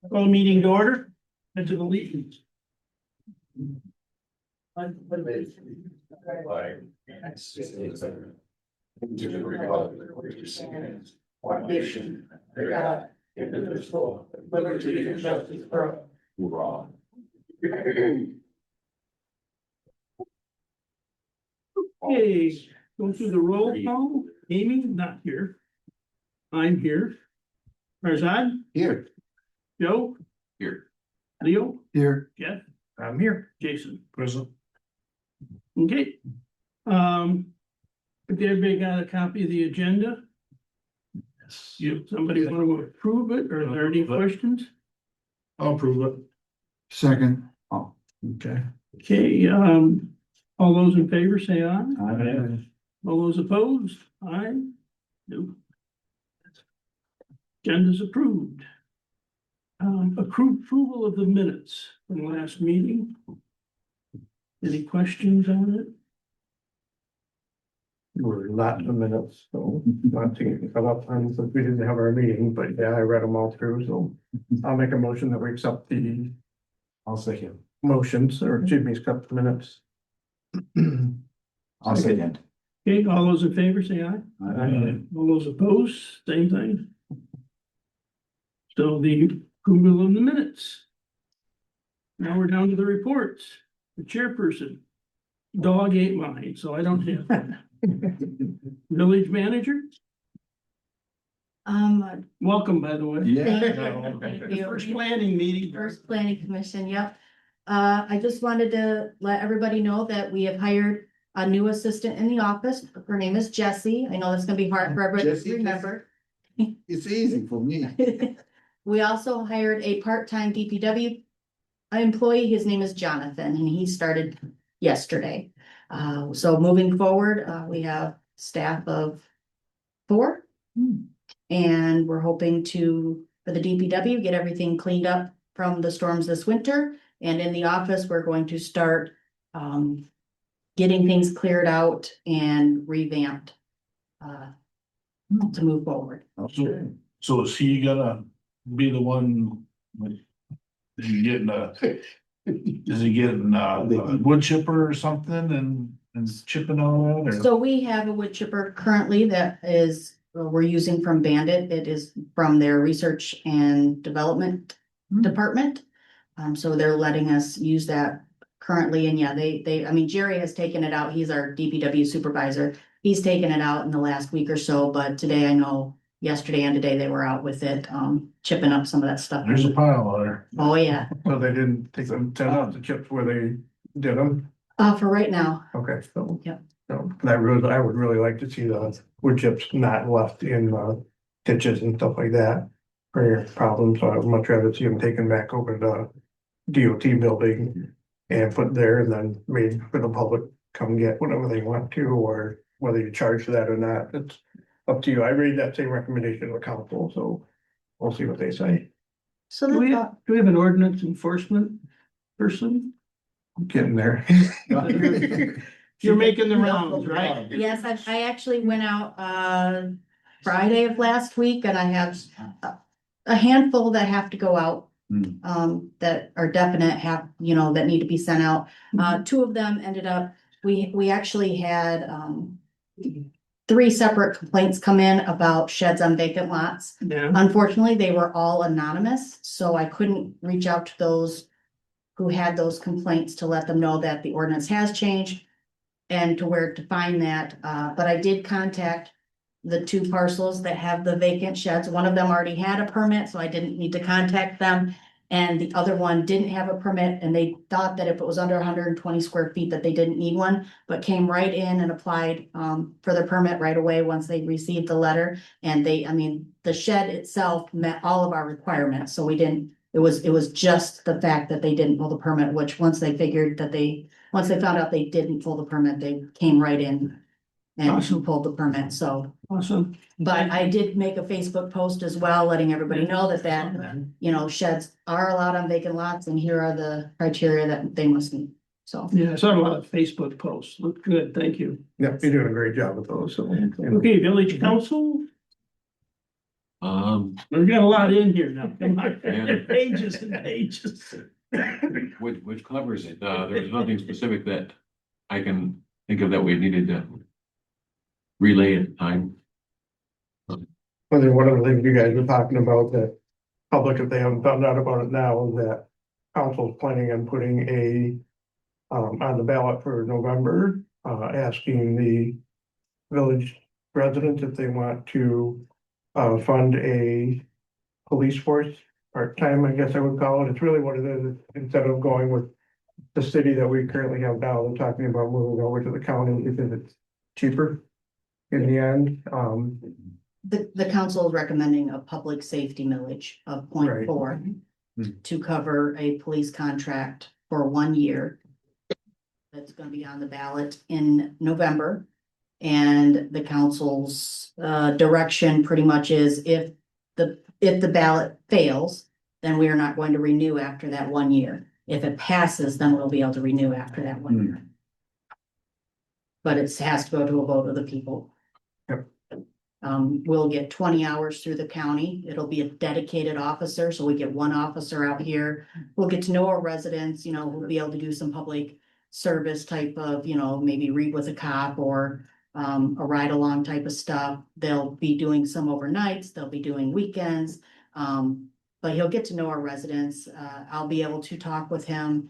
Call the meeting to order. And to the lead. To the republic which stands one nation, under God, indivisible, with liberty and justice for all. Okay, go through the roll call. Amy, not here. I'm here. Farzad, Here. Joe, Here. Leo, Here. Jeff, I'm here. Jason. Present. Okay. If everybody got a copy of the agenda, you, somebody want to approve it, or are there any questions? I'll approve it. Second. Oh, okay. Okay, all those in favor say aye. Aye. All those opposed? Aye. No. Agenda's approved. Approval of the minutes from the last meeting. Any questions on it? We're not in the minutes, so not taking a lot of time since we didn't have our meeting, but yeah, I read them all through, so. I'll make a motion that we accept the I'll second. motions, or excuse me, accept the minutes. I'll second. Okay, all those in favor say aye. All those opposed, same thing. So the approval of the minutes. Now we're down to the reports. The chairperson. Dog ate mine, so I don't have that. Village manager, welcome, by the way. Thank you. First planning meeting. First planning commission, yep. I just wanted to let everybody know that we have hired a new assistant in the office. Her name is Jessie. I know that's gonna be hard for everybody Jessie, to remember. It's easy for me. We also hired a part-time DPW employee. His name is Jonathan, and he started yesterday. So moving forward, we have staff of 4. And we're hoping to, for the DPW, get everything cleaned up from the storms this winter. And in the office, we're going to start getting things cleared out and revamped to move forward. So is he gonna be the one with, is he getting a wood chipper or something and chipping all that or? So we have a wood chipper currently that is, we're using from Bandit. It is from their research and development department. So they're letting us use that currently, and yeah, I mean, Jerry has taken it out. He's our DPW supervisor. He's taken it out in the last week or so, but today I know, yesterday and today they were out with it, chipping up some of that stuff. There's a pile there. Oh, yeah, So they didn't take them, send out the chips where they did them, for right now. okay, so. Yep. So I would really like to see the wood chips not left in ditches and stuff like that. For your problems, so I would much rather see them taken back over to the DOT building. And put there and then made for the public come get whatever they want to, or whether you charge for that or not, it's up to you. I read that same recommendation to the council, so we'll see what they say. So Do we that's, have an ordinance enforcement person? I'm getting there. You're making the rounds, right? yes, I actually went out, Friday of last week, and I have a handful that have to go out. That are definite, that need to be sent out. 2 of them ended up, we actually had 3 separate complaints come in about sheds on vacant lots. Yeah. Unfortunately, they were all anonymous, so I couldn't reach out to those who had those complaints to let them know that the ordinance has changed and to where to find that. But I did contact the 2 parcels that have the vacant sheds. One of them already had a permit, so I didn't need to contact them. And the other one didn't have a permit, and they thought that if it was under 120 square feet that they didn't need one, but came right in and applied for their permit right away once they received the letter. And the shed itself met all of our requirements, so we didn't, it was just the fact that they didn't pull the permit, which once they found out they didn't pull the permit, they came right in and Awesome. pulled the permit, so. Awesome. But I did make a Facebook post as well, letting everybody know that sheds are allowed on vacant lots, and here are the criteria that they must meet, so. Yeah, I saw a lot of Facebook posts. Look good, thank you. Yep, you're doing a great job with those, so. Okay, village council, We've got a lot in here now. Come on. Yeah. Pages and pages. which covers it. There's nothing specific that I can think of that we needed to relay at the time. I think one of the things you guys were talking about that public, if they haven't found out about it now, is that council's planning on putting a on the ballot for November, asking the village residents if they want to fund a police force part-time, I guess I would call it. It's really what it is. Instead of going with the city that we currently have now, they're talking about moving over to the county because it's cheaper in the end. The council is recommending a public safety millage of Right. 0.4 to cover a police contract for 1 year. That's gonna be on the ballot in November. And the council's direction pretty much is if the ballot fails, then we are not going to renew after that 1 year. If it passes, then we'll be able to renew after that 1 year. But it has to go to a vote of the people. Yep. We'll get 20 hours through the county. It'll be a dedicated officer, so we get one officer out here. We'll get to know our residents, you know, we'll be able to do some public service type of, you know, maybe read with a cop or a ride along type of stuff. They'll be doing some overnights, they'll be doing weekends. But he'll get to know our residents. I'll be able to talk with him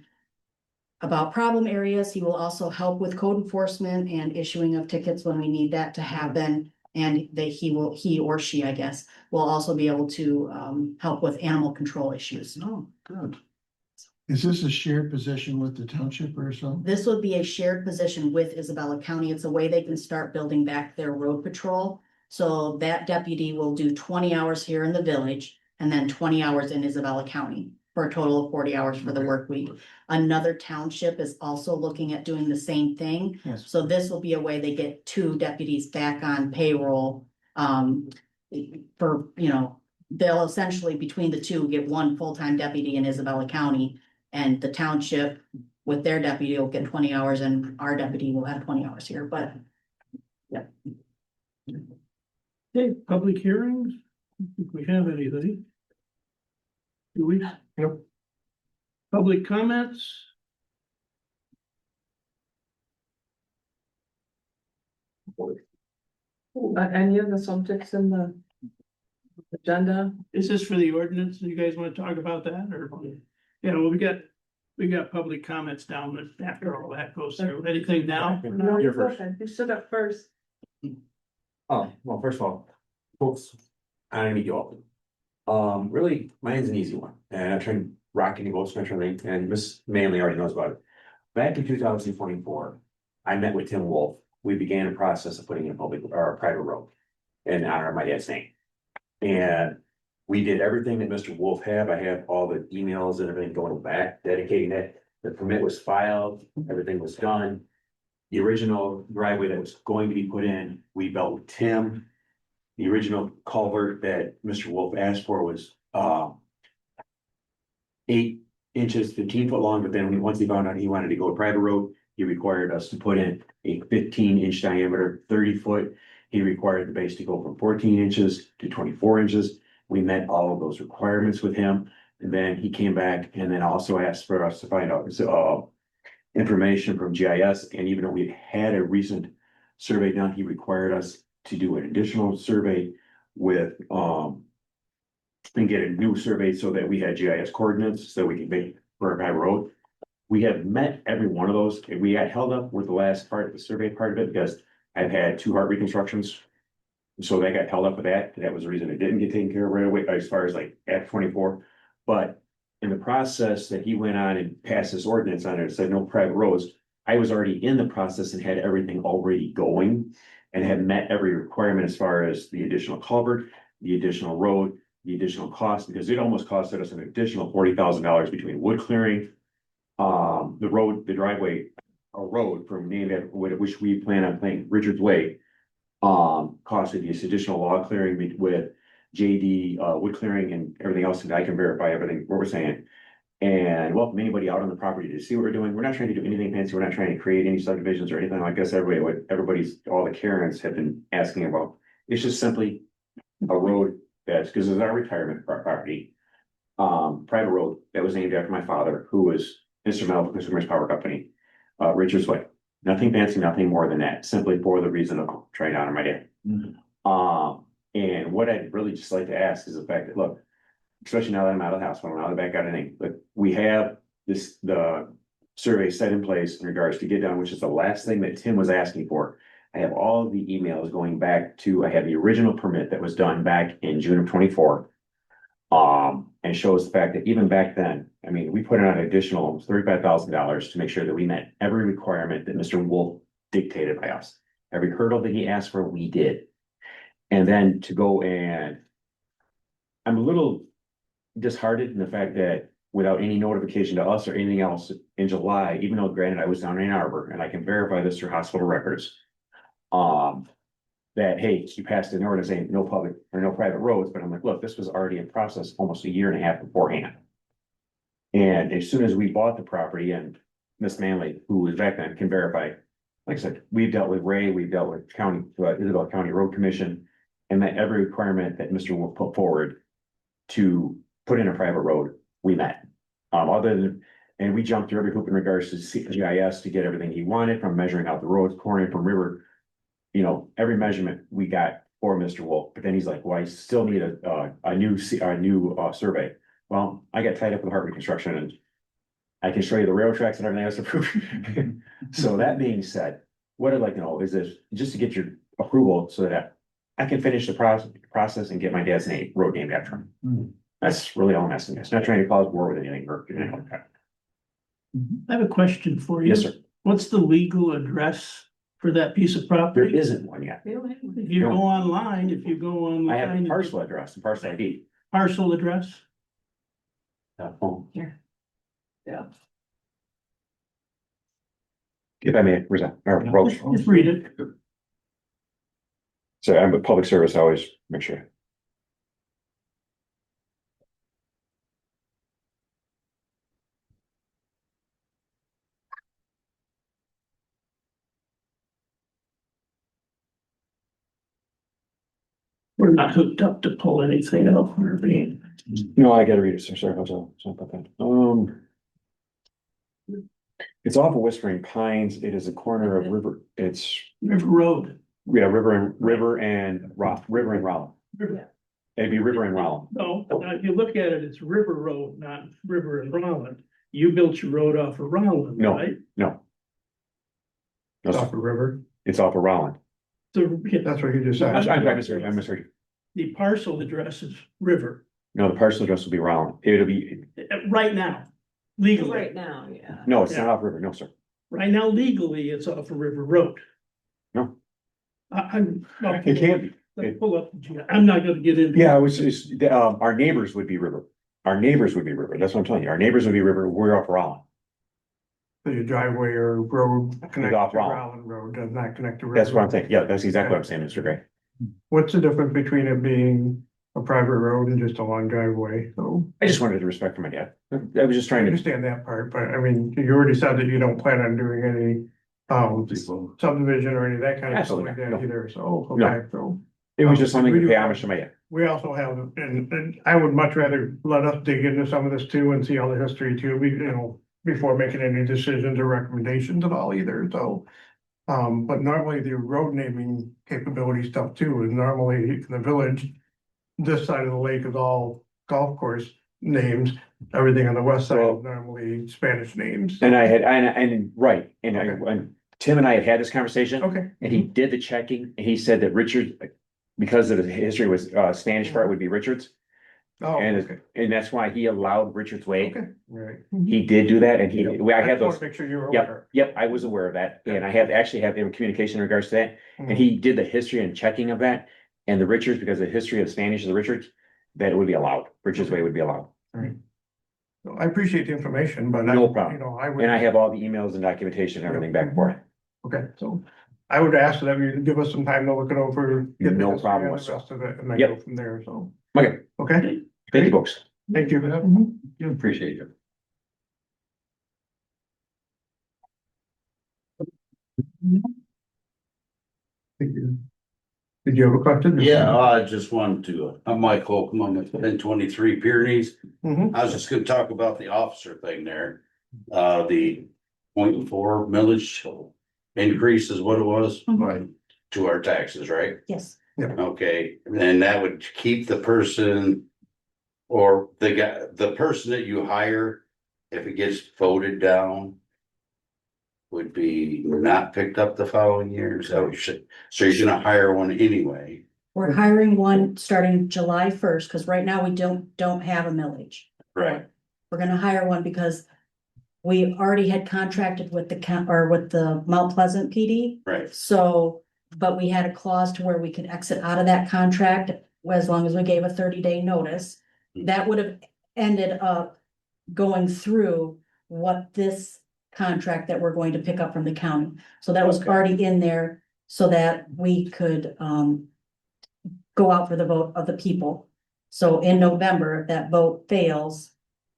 about problem areas. He will also help with code enforcement and issuing of tickets when we need that to happen. And he or she, I guess, will also be able to help with animal control issues. Oh, good. Is this a shared position with the township or something? This would be a shared position with Isabella County. It's a way they can start building back their road patrol. So that deputy will do 20 hours here in the village and then 20 hours in Isabella County for a total of 40 hours for the work week. Another township is also looking at doing the same thing. Yes. So this will be a way they get 2 deputies back on payroll. For, you know, they'll essentially between the 2 get 1 full-time deputy in Isabella County. And the township with their deputy will get 20 hours and our deputy will have 20 hours here, but. Okay, public hearings, if we have anything. Do we? Yep. Public comments? Any of the subjects in the agenda? Is this for the ordinance? Do you guys want to talk about that or? Yeah, well, we got public comments down after all that goes through. Anything now? No, You're go first. ahead. You stood up first. Oh, well, first of all, folks, I didn't meet you all. Really, mine's an easy one, and I'm trying to rock any boats, and Miss Manley already knows about it. Back in 2024, I met with Tim Wolf. We began a process of putting in a public or a private road in honor of my dad's name. And we did everything that Mr. Wolf had. I have all the emails and everything going back, dedicating it. The permit was filed, everything was done. The original driveway that was going to be put in, we built with Tim. The original culvert that Mr. Wolf asked for was 8 inches, 15 foot long, but then once he found out he wanted to go a private road, he required us to put in a 15-inch diameter, 30 foot. He required the base to go from 14 inches to 24 inches. We met all of those requirements with him. And then he came back and then also asked for us to find out information from GIS. And even though we had a recent survey done, he required us to do an additional survey with and get a new survey so that we had GIS coordinates so we can make for a private road. We have met every one of those. We got held up with the last part of the survey part of it because I've had 2 heart reconstructions. So they got held up with that. That was the reason it didn't get taken care of right away as far as like Act 24. But in the process that he went on and passed this ordinance on it, said no private roads. I was already in the process and had everything already going and had met every requirement as far as the additional culvert, the additional road, the additional cost, because it almost costed us an additional $40,000 between wood clearing, the road, the driveway, a road from name which we plan on playing Richards Way. Costed this additional log clearing with JD wood clearing and everything else, and I can verify everything what we're saying. And welcome anybody out on the property to see what we're doing. We're not trying to do anything fancy. We're not trying to create any subdivisions or anything like this. Everybody's all the Karens have been asking about. It's just simply a road that's because it's our retirement property. Private road that was named after my father, who was instrumental to Consumers Power Company, Richards Way. Nothing fancy, nothing more than that, simply for the reason of trying to honor my dad. And what I'd really just like to ask is the fact that, look, especially now that I'm out of the house, when I'm out of the back out of name, but we have the survey set in place in regards to get done, which is the last thing that Tim was asking for. I have all of the emails going back to, I have the original permit that was done back in June of 24. And shows the fact that even back then, I mean, we put in an additional almost $35,000 to make sure that we met every requirement that Mr. Wolf dictated by us. Every hurdle that he asked for, we did. And then to go and I'm a little disheartened in the fact that without any notification to us or anything else in July, even though granted I was down in Ann Arbor and I can verify this through hospital records. That, hey, you passed an ordinance saying no public or no private roads, but I'm like, look, this was already in process almost a year and a half beforehand. And as soon as we bought the property and Miss Manley, who was back then, can verify, like I said, we've dealt with Ray, we've dealt with Isabel County Road Commission. And that every requirement that Mr. Wolf put forward to put in a private road, we met. And we jumped through every hoop in regards to GIS to get everything he wanted, from measuring out the roads, pouring from river. You know, every measurement we got for Mr. Wolf, but then he's like, well, I still need a new survey. Well, I got tied up with Hartman Construction and I can show you the railroad tracks and everything else approved. So that being said, what I'd like to know is this, just to get your approval so that I can finish the process and get my dad's road named after him. That's really all I'm asking. It's not trying to cause war with anything or anything like that. I have a question for you. Yes, sir. What's the legal address for that piece of There property? isn't one yet. If you go online, I have a parcel address and parcel ID. Parcel address? Here. Yeah. If I may, present, or approach. Just read it. So I'm a public service, I always make sure. We're not hooked up to pull anything up. We're being. No, I gotta read it, sir, sorry about that. It's off of Whispering Pines, it is a corner of River, it's, River Road. yeah, River and Rollin. It'd be River and Rollin. No, if you look at it, it's River Road, not River and Rolland. You built your road off of Rolland, No. right? No. No, Off sir, the river. it's off of Rollin. That's what you just I said. misheard you. The parcel address is River, No, the parcel address will be Rollin. It'll be, right now, legally. Right now, yeah. no, it's not off River, no, sir. Right now, legally, it's off of River Road. No. I'm. It can't be. Let's pull up, I'm not gonna get into. Yeah, it's, our neighbors would be River. Our neighbors would be River. That's what I'm telling you. Our neighbors would be River. We're off Rollin. So your driveway or road connected off to Rollin. Rollin Road does not connect to. River. That's what I'm saying. Yeah, that's exactly what I'm saying, Mr. Gray. What's the difference between it being a private road and just a long driveway? So I just wanted to respect for my dad. I was just I trying to. understand that part, but I mean, you already said that you don't plan on doing any subdivision or any of that kind of stuff Absolutely, like that no. either. So, No. okay, so. It was just something We to do pay have- homage to my dad. We also have, and I would much rather let us dig into some of this too and see all the history too, before making any decisions or recommendations at all either, so. But normally the road naming capability stuff too, is normally in the village. This side of the lake is all golf course names, everything on the west side is normally Spanish names. And I had, and right, and Okay. and Tim and I had this conversation. Okay. And he did the checking and he said that Richard, because of the history was, Spanish part would be Richards. Oh, And, okay, and that's why he allowed Richards Way. okay, right. He did do that and I I had just want those. to make sure you're Yep, aware. yep, I was aware of that, and I actually have him communication in regards to that, Mm-hmm. and he did the history and checking of that. And the Richards, because of the history of Spanish of the Richards, that it would be allowed, Richards Way would be allowed. So I appreciate the information, but No problem. I would. And I have all the emails and documentation and everything back for it. Okay, so I would ask that you give us some time to look it over. get the No history problem and the whatsoever. rest of it, and then Yep. go from there, so. Okay, Okay, thank you, folks. thank you. You appreciate it. Thank you. Did you have a question? Yeah, I just wanted to, I'm Mike Holcomb, I'm at 1023 Pyrenees. Mhm. I was just gonna talk about the officer thing there. The 0.4 millage increase is what it was. Right. To our taxes, right? Yes, Okay, and that would keep the person. Or the guy, the person that you hire, if it gets voted down. Would be not picked up the following year, is that what you said? So you're gonna hire one anyway, we're hiring one starting July first, because right now we don't have a millage. right? We're gonna hire one because we already had contracted with with the Mount Pleasant PD. Right, So, but we had a clause to where we could exit out of that contract as long as we gave a 30-day notice. That would have ended up going through what this contract that we're going to pick up from the county. So that was Okay. already in there so that we could go out for the vote of the people. So in November, if that vote fails,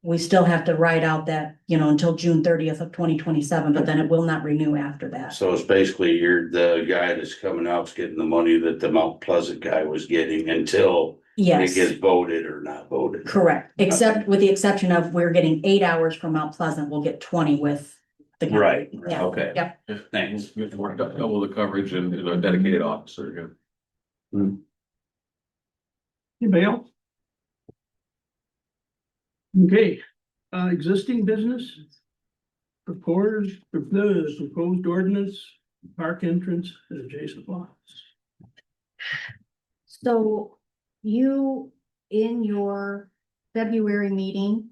we still have to ride out that, until June 30th of 2027, but then it will not renew after that. so it's basically you're the guy that's coming out's getting the money that the Mount Pleasant guy was getting until. It Yes, gets voted or not voted. correct. Except with the exception of we're getting 8 hours from Mount Pleasant, we'll get 20 with the county. Right, Yeah. okay. Yep. Thanks. You have to work double the coverage and a dedicated officer, yeah. Anybody else? Okay, existing business. Proposed ordinance, park entrance and adjacent lots. So you, in your February meeting,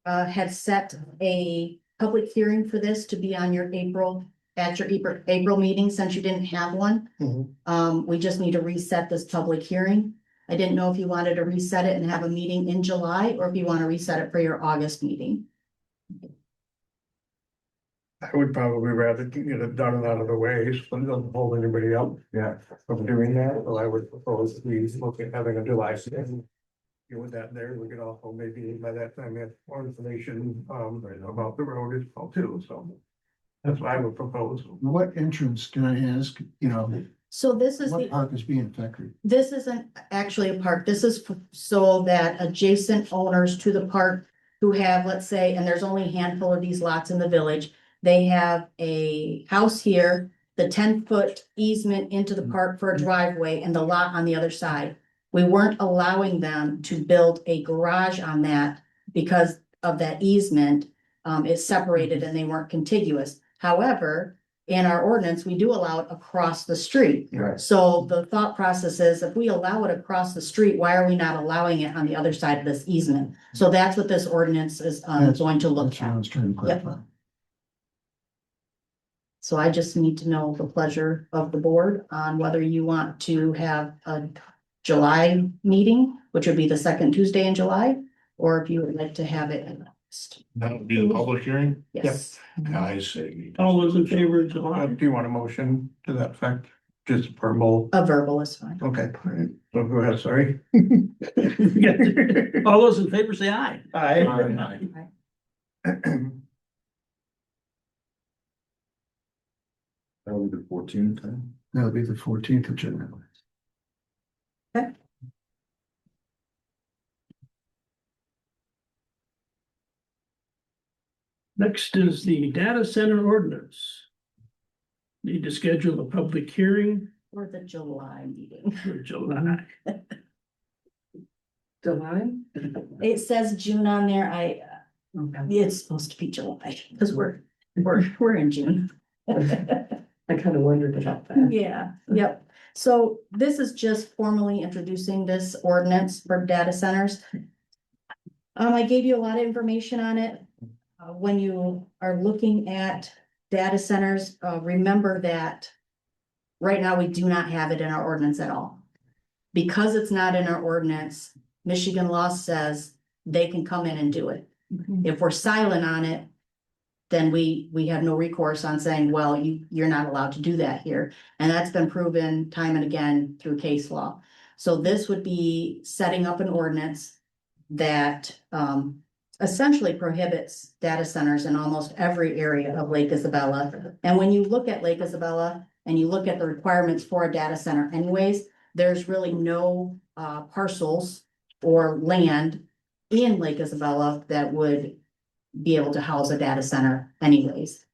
had set a public hearing for this to be on your April meeting, since you didn't have one. Mhm. We just need to reset this public hearing. I didn't know if you wanted to reset it and have a meeting in July, or if you want to reset it for your August meeting. I would probably rather get it done and out of the way, so it doesn't hold anybody up. Yeah. From doing that, so I would propose we look at having a July session. With that there, we could also maybe by that time have more information about the road as well too, so. That's what I would propose. What entrance, can I ask, So this is what the, park is being affected? this isn't actually a park. This is so that adjacent owners to the park who have, let's say, and there's only a handful of these lots in the village. They have a house here, the 10-foot easement into the park for a driveway and the lot on the other side. We weren't allowing them to build a garage on that because of that easement. It's separated and they weren't contiguous. However, in our ordinance, we do allow it across the street. Right. So the thought process is if we allow it across the street, why are we not allowing it on the other side of this easement? So that's what this ordinance is going to look That's what I at. was trying to clarify. So I just need to know the pleasure of the board on whether you want to have a July meeting, which would be the second Tuesday in July, or if you would like to have it in August. That would be the public hearing? Yes. I say. All those in favor of July? Do you want a motion to that effect? Just verbal? A verbal is fine. Okay, all right. So go ahead, sorry. All those in favor say aye. Aye. That would be the 14th. That'll be the 14th of July. Next is the data center ordinance. Need to schedule a public hearing For the July meeting. for July. July? It says June on there. It's supposed to be July, because we're in June. I kind of wondered about that. Yeah, yep. So this is just formally introducing this ordinance for data centers. I gave you a lot of information on it. When you are looking at data centers, remember that right now we do not have it in our ordinance at all. Because it's not in our ordinance, Michigan law says they can come in and do it. If we're silent on it, then we have no recourse on saying, well, you're not allowed to do that here. And that's been proven time and again through case law. So this would be setting up an ordinance that essentially prohibits data centers in almost every area of Lake Isabella. And when you look at Lake Isabella and you look at the requirements for a data center anyways, there's really no parcels or land in Lake Isabella that would be able to house a data center anyways.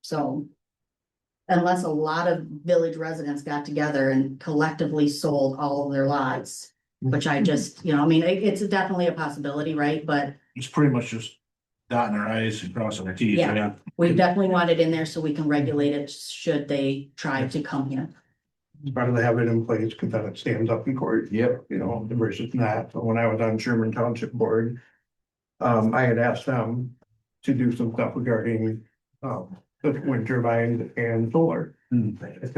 So unless a lot of village residents got together and collectively sold all of their lots, which I just, I mean, it's definitely a possibility, right? But It's pretty much just dotting our i's and crossing our t's. Yeah. we definitely want it in there so we can regulate it should they try to come here. It's better to have it in place because then it stands up in court. Yep. Versus not. So when I was on Sherman Township Board, I had asked them to do some stuff regarding, the wind turbines and solar. Because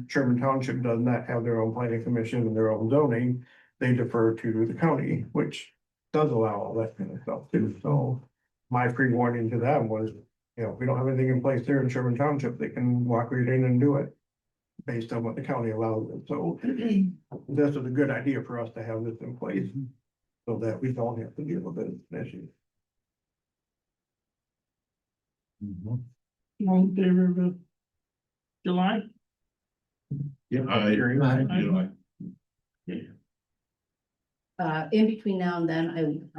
Sherman Township does not have their own planning commission and their own zoning, they defer to the county, which does allow all that kind of stuff too. So my pre-warning to them was, if we don't have anything in place there in Sherman Township, they can walk right in and do it based on what the county allows them. So this is a good idea for us to have this in place so that we don't have to deal with this issue. All in favor of July? Yeah. In between now and then,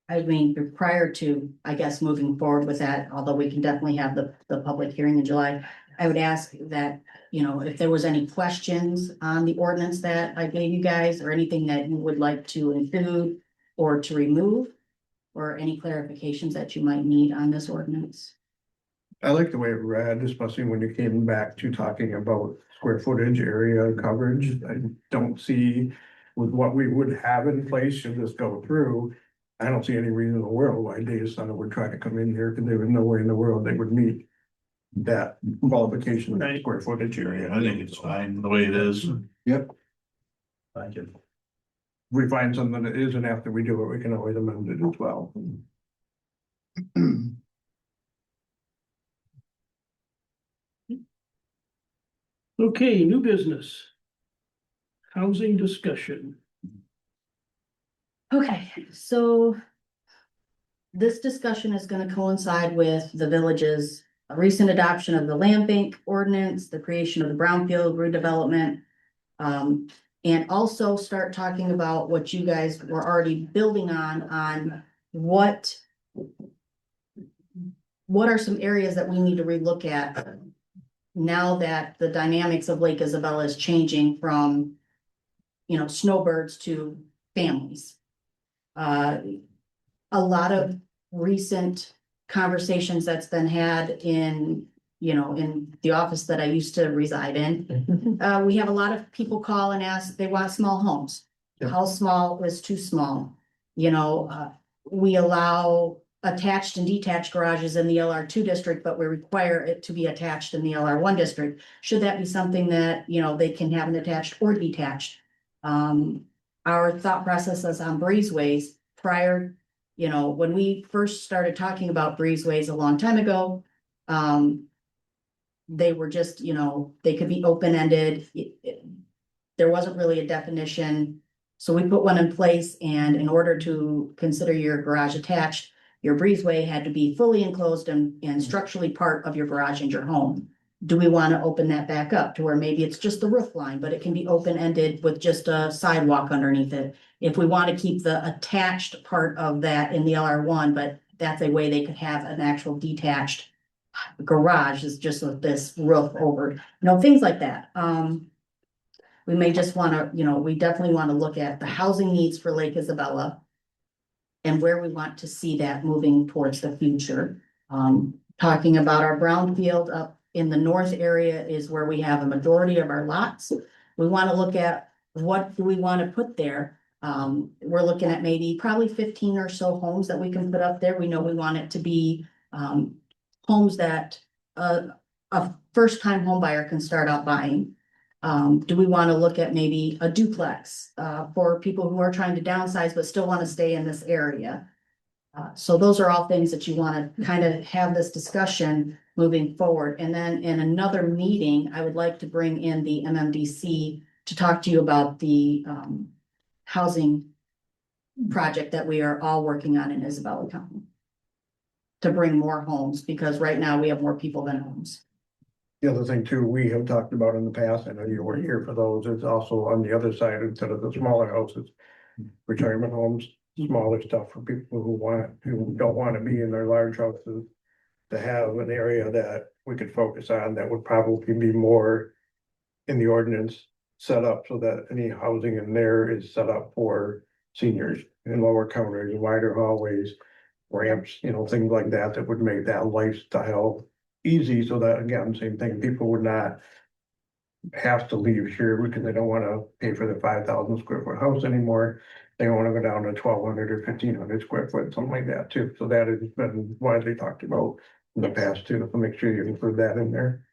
I mean, prior to, I guess, moving forward with that, although we can definitely have the public hearing in July. I would ask that, if there was any questions on the ordinance that I gave you guys or anything that you would like to include or to remove. Or any clarifications that you might need on this ordinance. I like the way it read, especially when you came back to talking about square footage, area coverage. I don't see with what we would have in place should this go through. I don't see any reason in the world why data center would try to come in here because there was no way in the world they would meet that qualification of square footage area. I think it's fine the way it is. Yep. We find something that isn't after we do it, we can always amend it as well. Okay, new business. Housing discussion. Okay, so. This discussion is gonna coincide with the village's recent adoption of the land bank ordinance, the creation of the brownfield redevelopment. And also start talking about what you guys were already building on what. What are some areas that we need to relook at? Now that the dynamics of Lake Isabella is changing from. Snowbirds to families. A lot of recent conversations that's been had in the office that I used to reside in. We have a lot of people call and ask, they want small homes. Yeah. How small is too small? We allow attached and detached garages in the LR2 district, but we require it to be attached in the LR1 district. Should that be something that, they can have an attached or detached? Our thought processes on breezeways prior, when we first started talking about breezeways a long time ago, they were just, they could be open-ended. There wasn't really a definition. So we put one in place, and in order to consider your garage attached, your breezeway had to be fully enclosed and structurally part of your garage and your home. Do we want to open that back up to where maybe it's just the roof line, but it can be open-ended with just a sidewalk underneath it? If we want to keep the attached part of that in the LR1, but that's a way they could have an actual detached garage is just with this roof over, things like that. We may just want to, we definitely want to look at the housing needs for Lake Isabella and where we want to see that moving towards the future. Talking about our brownfield up in the north area is where we have a majority of our lots. We want to look at what do we want to put there. We're looking at maybe probably 15 or so homes that we can put up there. We know we want it to be homes that a first-time home buyer can start out buying. Do we want to look at maybe a duplex for people who are trying to downsize but still want to stay in this area? So those are all things that you want to kind of have this discussion moving forward. And then in another meeting, I would like to bring in the MMDC to talk to you about the housing project that we are all working on in Isabella County. To bring more homes, because right now we have more people than homes. The other thing too, we have talked about in the past, I know you weren't here for those, it's also on the other side, instead of the smaller houses. Retirement homes, smaller stuff for people who don't wanna be in their large houses. To have an area that we could focus on, that would probably be more in the ordinance. Set up so that any housing in there is set up for seniors in lower counters, wider hallways. Ramps, things like that, that would make that lifestyle easy, so that, again, same thing, people would not. Have to leave here because they don't wanna pay for the 5,000 square foot house anymore. They wanna go down to 1,200 or 1,500 square foot, something like that too, so that has been widely talked about in the past too, so make sure you include that in there.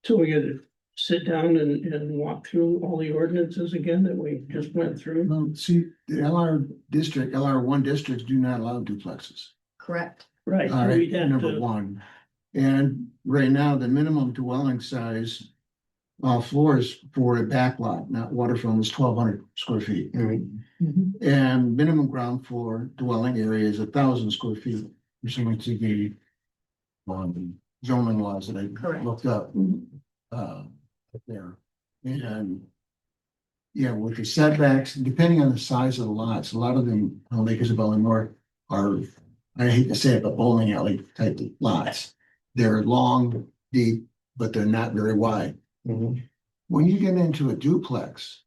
So we gotta sit down and walk through all the ordinances again that we just went through. No, see, the LR1 districts do not allow duplexes. Correct. Right, All we'd right, have number to, one. And right now, the minimum dwelling size. Floors for a back lot, not waterfront, is 1,200 square feet. And minimum ground floor dwelling area is 1,000 square feet. Pursuant to the zoning laws that I Correct. looked up. Up there. And. Yeah, with the setbacks, depending on the size of the lots, a lot of them on Lake Isabella North are, I hate to say it, but bowling alley type lots. They're long, deep, but they're not very wide. When you get into a duplex.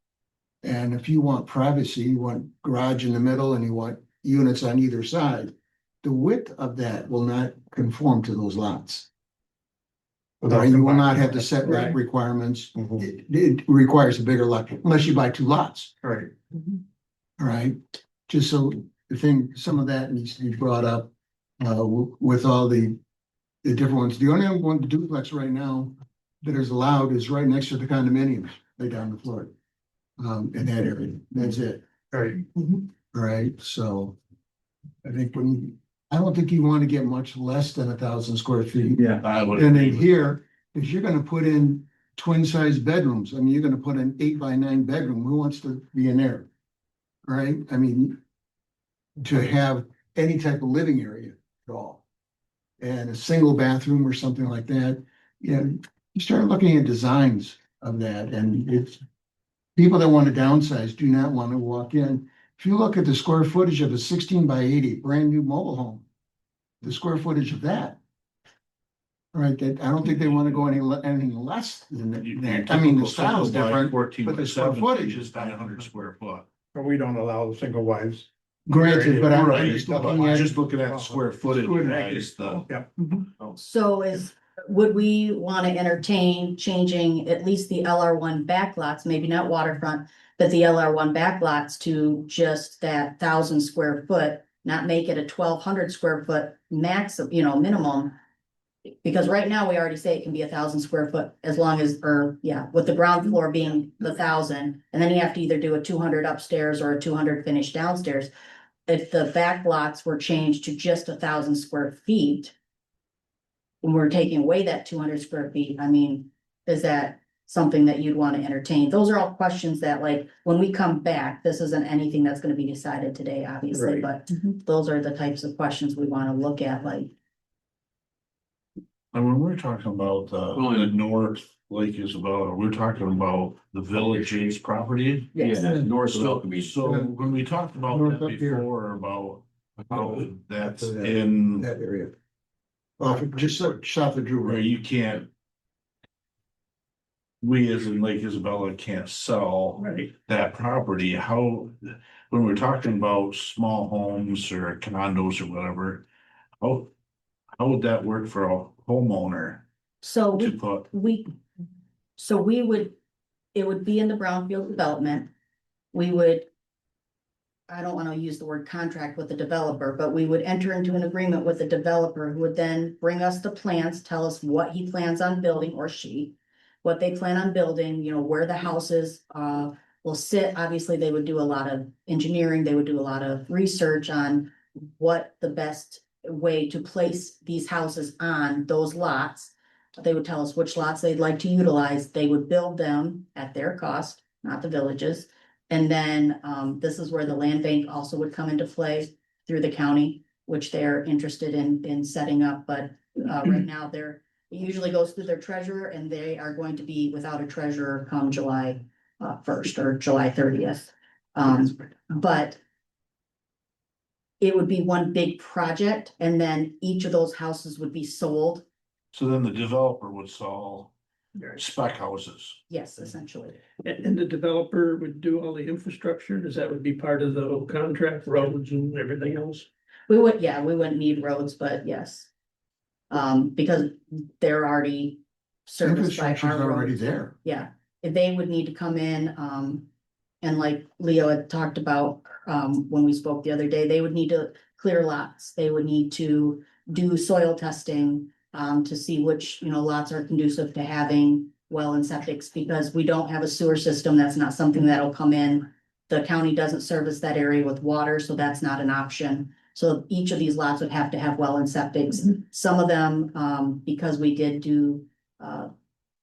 And if you want privacy, you want garage in the middle and you want units on either side. The width of that will not conform to those lots. Or you will not have the setback Right. requirements. Mhm. It requires a bigger lot unless you buy two lots. Right, All right, just so the thing, some of that needs to be brought up with all the different ones. The only one, the duplex right now that is allowed is right next to the condominiums, right down the floor. In that area, that's it. right, All right, so I think I don't think you want to get much less than 1,000 square feet. Yeah. I would. And agree in with here, if you're gonna put in twin size bedrooms, I mean, you're gonna put an 8x9 bedroom, who wants to be in there? Right, I mean. To have any type of living area at all. And a single bathroom or something like that, you start looking at designs of that, and it's. People that want to downsize do not want to walk in. If you look at the square footage of a 16x80 brand new mobile home. The square footage of that. All right, that, I don't think they want to go anything less than that. I mean, the style's different, 14 but by the square 7 footage is is 900 square foot. but we don't allow the single wives. granted, but I'm Right, just but looking at. just looking at the square footage, guys, Yeah. So would we want to entertain changing at least the LR1 backlots, maybe not waterfront, but the LR1 backlots to just that 1,000 square foot, not make it a 1,200 square foot minimum. Because right now, we already say it can be 1,000 square foot as long as, with the ground floor being the 1,000. And then you have to either do a 200 upstairs or a 200 finished downstairs. If the back lots were changed to just 1,000 square feet. And we're taking away that 200 square feet, I mean, is that something that you'd want to entertain? Those are all questions that, like, when we come back, this isn't anything that's gonna be decided today, obviously, Right. but those are the types of questions we want to look at, like. And when we're talking about the North Lake Isabella, we're talking about the village's property. Yeah, north So, of me. so when we talked about North that up here. before, about how that's That- in That area. Just south of Drew where Road. you can't. We as in Lake Isabella can't sell right, that property, when we're talking about small homes or condos or whatever. How would that work for a homeowner So to put? it would be in the brownfield development. We would. I don't wanna use the word contract with the developer, but we would enter into an agreement with the developer who would then bring us the plans, tell us what he plans on building, or she. What they plan on building, where the houses will sit. Obviously, they would do a lot of engineering, they would do a lot of research on what the best way to place these houses on those lots. They would tell us which lots they'd like to utilize. They would build them at their cost, not the villages. And then this is where the land bank also would come into play through the county, which they're interested in setting up, but right now It usually goes through their treasurer and they are going to be without a treasurer come July 1st or July 30th. But it would be one big project and then each of those houses would be sold. So then the developer would sell spec houses. Yes, essentially. And the developer would do all the infrastructure, does that would be part of the whole contract, roads and everything else? We wouldn't need roads, but yes. Because they're already serviced by Infrastructure's our already roads. there. Yeah, they would need to come in, and like Leo had talked about, when we spoke the other day, they would need to clear lots. They would need to do soil testing, to see which, lots are conducive to having well and septics, because we don't have a sewer system. That's not something that'll come in. The county doesn't service that area with water, so that's not an option. So each of these lots would have to have well and septics. Some of them, because we did do,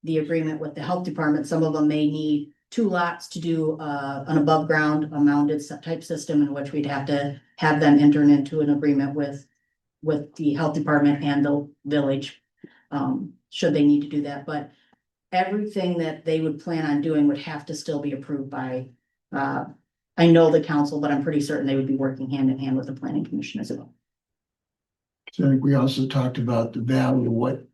the agreement with the health department, some of them may need 2 lots to do, an above ground, a mounded type system in which we'd have to have them enter into an agreement with the health department and the village, should they need to do that, but everything that they would plan on doing would have to still be approved by, I know the council, but I'm pretty certain they would be working hand in hand with the planning commission as well. So I think we also talked about the value, what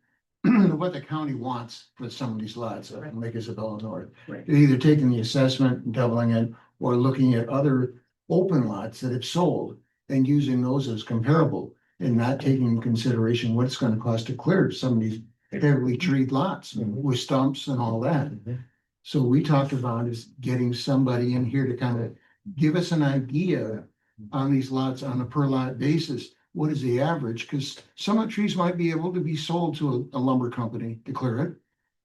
the county wants for some of these lots, like Lake Isabella North. Right. They're either taking the assessment and doubling it, or looking at other open lots that have sold and using those as comparable, and not taking into consideration what it's gonna cost to clear some of these heavily treed lots with stumps and all that. So we talked about is getting somebody in here to kind of give us an idea on these lots on a per lot basis. What is the average? Because some of the trees might be able to be sold to a lumber company to clear it,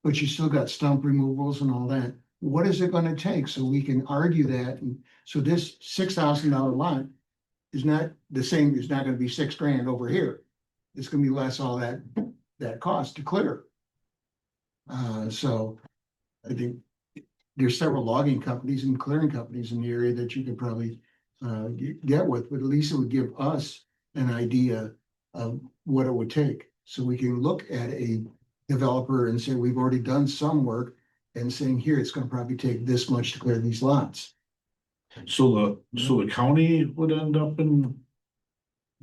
but you still got stump removals and all that. What is it gonna take? So we can argue that. And so this $6,000 lot is not the same, it's not gonna be $6,000 over here. It's gonna be less all that cost to clear. So I think there's several logging companies and clearing companies in the area that you could probably get with, but at least it would give us an idea of what it would take. So we can look at a developer and say, we've already done some work, and saying here, it's gonna probably take this much to clear these lots. So the county would end up and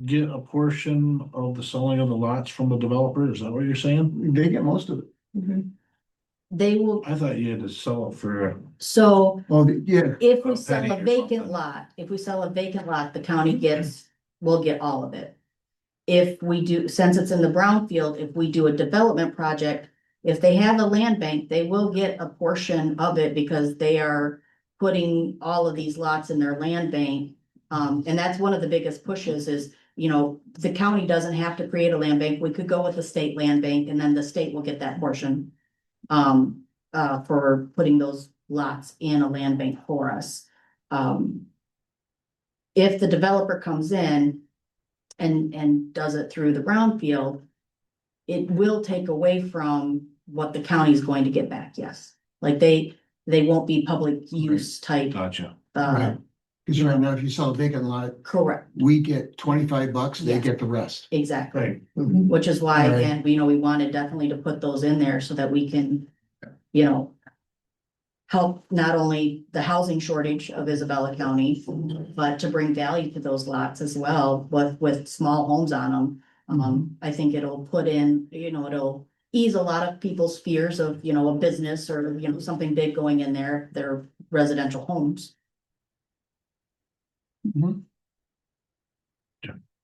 get a portion of the selling of the lots from the developer, is that what you're saying? They get most of it. They will, I thought you had to sell it for, so Well, yeah, if we A sell penny a or vacant something. lot, the county will get all of it. If we do, since it's in the brownfield, if we do a development project, if they have a land bank, they will get a portion of it because they are putting all of these lots in their land bank. And that's one of the biggest pushes is, the county doesn't have to create a land bank. We could go with the state land bank and then the state will get that portion. For putting those lots in a land bank for us. If the developer comes in and does it through the brownfield, it will take away from what the county is going to get back, yes. Like they won't be public use type, gotcha. right. Because right now, if you sell a vacant lot, correct, we get $25, they Yeah. get the rest. exactly. Right. Which is why, Right. again, we wanted definitely to put those in there so that we can, help not only the housing shortage of Isabella County, but to bring value to those lots as well, with small homes on them. I think it'll put in, it'll ease a lot of people's fears of, a business or, something big going in their residential homes. Mhm.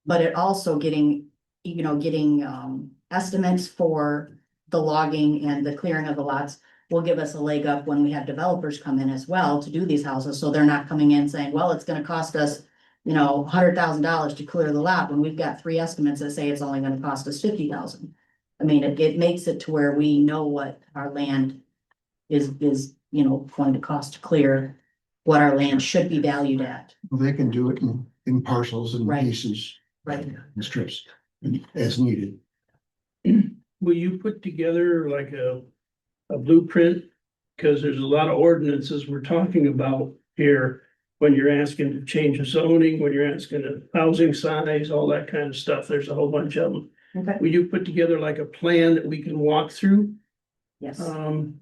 But it also getting estimates for the logging and the clearing of the lots will give us a leg up when we have developers come in as well to do these houses, so they're not coming in saying, well, it's gonna cost us, $100,000 to clear the lot, when we've got 3 estimates that say it's only gonna cost us 50,000. I mean, it makes it to where we know what our land is, going to cost to clear, what our land should be valued at. Well, they can do it in parcels and Right. pieces. Right. And strips as needed. Will you put together like a blueprint? Cause there's a lot of ordinances we're talking about here. When you're asking to change the zoning, when you're asking the housing size, all that kind of stuff, there's a whole bunch of them. Okay, we do put together like a plan that we can walk through. yes. I don't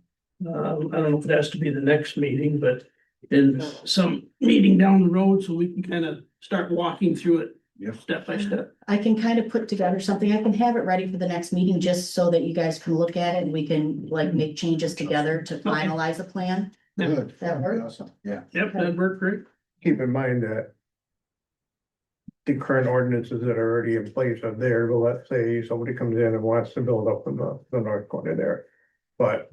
know if it has to be the next meeting, but in some meeting down the road, so we can kind of start walking through it. Yep. Step by step. I can kind of put together something. I can have it ready for the next meeting just so that you guys can look at it and we can like make changes together to finalize a plan. Good. That work? Awesome. Yeah. Yep, that worked great. Keep in mind that the current ordinances that are already in place are there, but let's say somebody comes in and wants to build up in the north corner there. But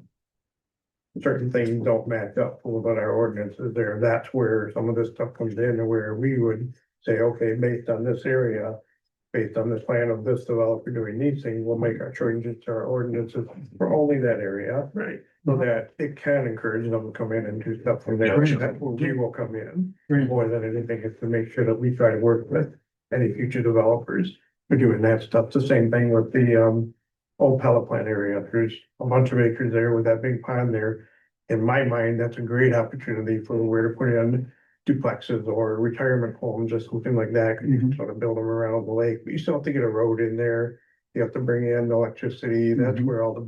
certain things don't match up with what our ordinances there. That's where some of this stuff comes in and where we would say, okay, based on this area, based on this plan of this developer doing these things, we'll make our changes to our ordinances for only that area. Right. So that it can encourage them to come in and do stuff from there. Gotcha. That's where we will come in Right. more than anything, is to make sure that we try to work with any future developers for doing that stuff. The same thing with the old pellet plant area. There's a bunch of acres there with that big pond there. In my mind, that's a great opportunity for where to put in duplexes or retirement homes or something like that. 'Cause you can sort of build them around the lake, but you still have to get a road in there. You have to bring in electricity. That's Mhm. where all the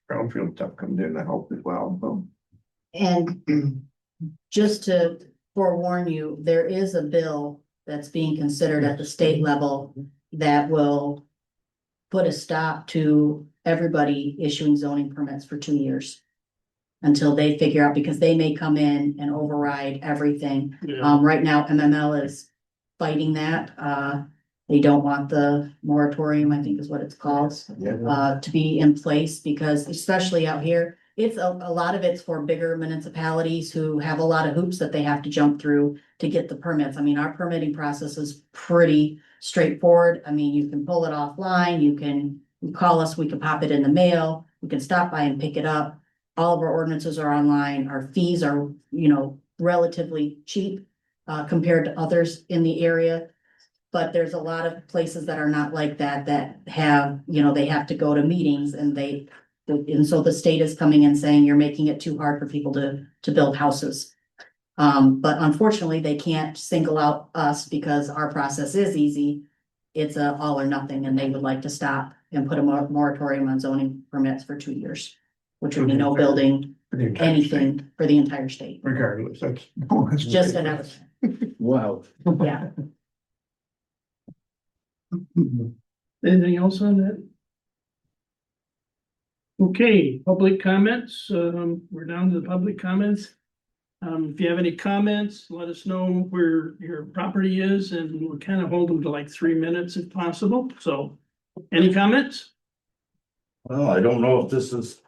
brownfield stuff comes in to help as well, so. And just to forewarn you, there is a bill that's being considered at the state level that will put a stop to everybody issuing zoning permits for 2 years. Until they figure out, because they may come in and override everything. Yeah. Right now, MML is fighting that. They don't want the moratorium, I think is what it's called, to be in place because especially out here, it's a lot of it's for bigger municipalities who have a lot of hoops that they have to jump through to get the permits. I mean, our permitting process is pretty straightforward. I mean, you can pull it offline, you can call us, we can pop it in the mail, we can stop by and pick it up. All of our ordinances are online. Our fees are, relatively cheap compared to others in the area. But there's a lot of places that are not like that, that have, they have to go to meetings and so the state is coming and saying, you're making it too hard for people to build houses. But unfortunately, they can't single out us because our process is easy. It's a all or nothing, and they would like to stop and put a moratorium on zoning permits for 2 years. Which would be no building For the entire state, anything for the entire state, regardless, that's. just another, Wow. yeah. Anything else on that? Okay, public comments, we're down to the public comments. If you have any comments, let us know where your property is and we'll kind of hold them to like 3 minutes if possible, so. Any comments? Well, I don't know if this is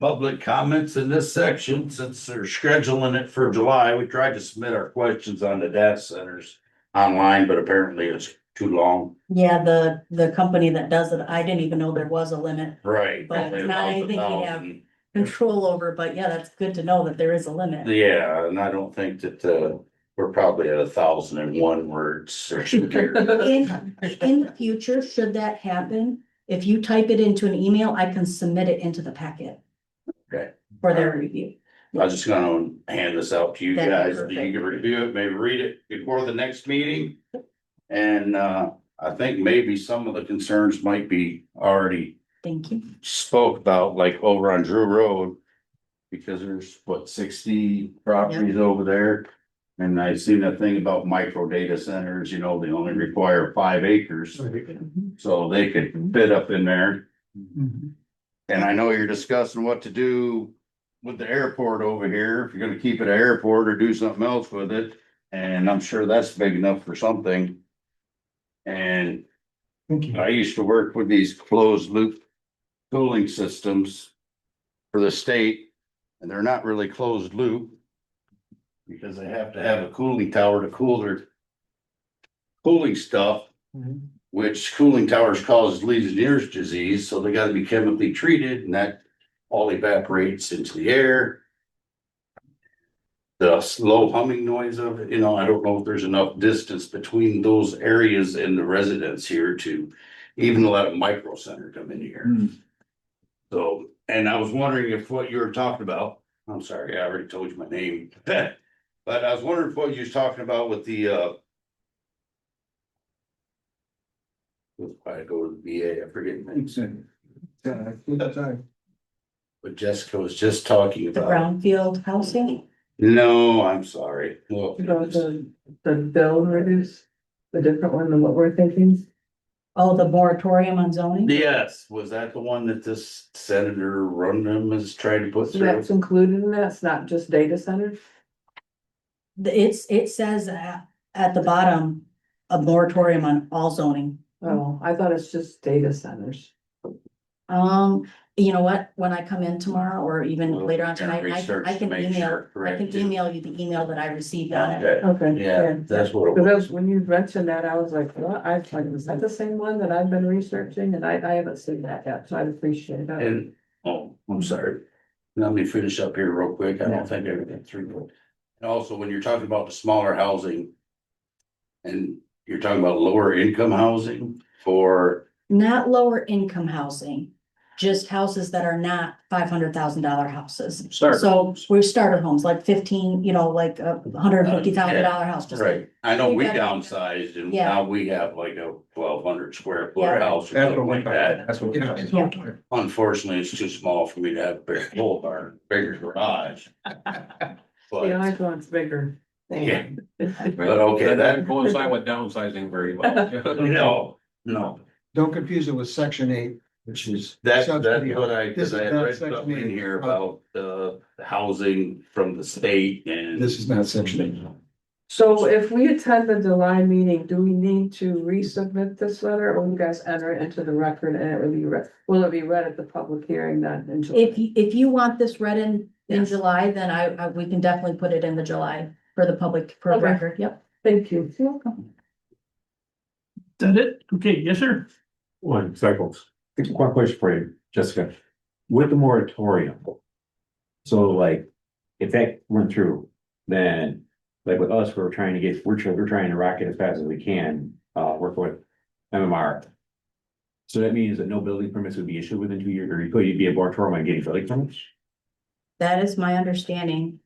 public comments in this section, since they're scheduling it for July. We tried to submit our questions on the data centers online, but apparently it's too long. Yeah, the company that does it, I didn't even know there was a limit Right. But only not allows anything we have. 1,000. control over, but yeah, that's good to know that there is a limit. Yeah, and I don't think that, we're probably at 1,001 words. In the future, should that happen, if you type it into an email, I can submit it into the packet. Okay. For their review. I was just gonna hand this out to you That'd be guys, so you perfect. can review it, maybe read it before the next meeting. And, I think maybe some of the concerns might be already Thank you. spoke about, like over on Drew Road. Because there's, 60 properties over there? And I seen that thing about micro data centers, they only require 5 acres, so they could fit up in there. And I know you're discussing what to do with the airport over here, if you're gonna keep it an airport or do something else with it. And I'm sure that's big enough for something. And I used to work with these closed loop cooling systems for the state, and they're not really closed loop. Because they have to have a cooling tower to cool their cooling stuff. Which cooling towers cause Legionnaire's disease, so they gotta be chemically treated, and that all evaporates into the air. The slow humming noise of it, I don't know if there's enough distance between those areas and the residents here to even let a micro center come in here. So, and I was wondering if what you were talking about, I'm sorry, I already told you my name. But I was wondering if what you was talking about with the We'll probably go to the VA, I forget names. But Jessica was just talking The about, brownfield housing, no, I'm sorry, well, About the bill reduce, the different one than what we're thinking. oh, the moratorium on zoning? yes, was that the one that this Senator Rundum is trying to put So through? that's included in that, it's not just data centers? It says at the bottom, a moratorium on all zoning. Oh, I thought it's just data centers. You know what, when I come in tomorrow or even Well, later on we gotta tonight, I research to can make email, sure, I correct, can too. email you the email that I received on it. Okay, Okay. yeah, that's what it Cause was. that's, when you mentioned that, I was like, what, I was like, is that the same one that I've been researching? And I haven't seen that yet, so I'd appreciate that. And, oh, I'm sorry. Let me finish up here real quick. I don't think everything's through. And also, when you're talking about the smaller housing. And you're talking about lower income housing for, Not lower income housing, just houses that are not $500,000 houses. Starter So homes. we're starter homes, like 15, like a $150,000 house. just- right, I know we We got- downsized and Yeah. now we have like a 1,200 square foot Yeah. house or That's something what like that. That's what. Yeah. Unfortunately, it's too small for me to have a big full barn, bigger garage. The But, other one's bigger. yeah, but okay, That doesn't that, coincide with downsizing very well. no, Don't confuse it with section 8, which is. that's subsidy. what This cause is I had not read section something in 8. here about the housing from the state and. This is not section 8. So if we attend the July meeting, do we need to resubmit this letter or you guys enter it into the record and it will be read? Will it be read at the public hearing then in July? If you want this read in Yes. July, then we can definitely put it in the July for the public, for Okay. record, yep. Thank you. Is that it? Okay, yes, sir. One cycles. One question for you, Jessica. With the moratorium. So like, if that went through, then like with us, we're trying to rock it as fast as we can, work with MMR. So that means that no building permits would be issued within 2 years, or you'd be a moratorium on getting building permits? That is my understanding.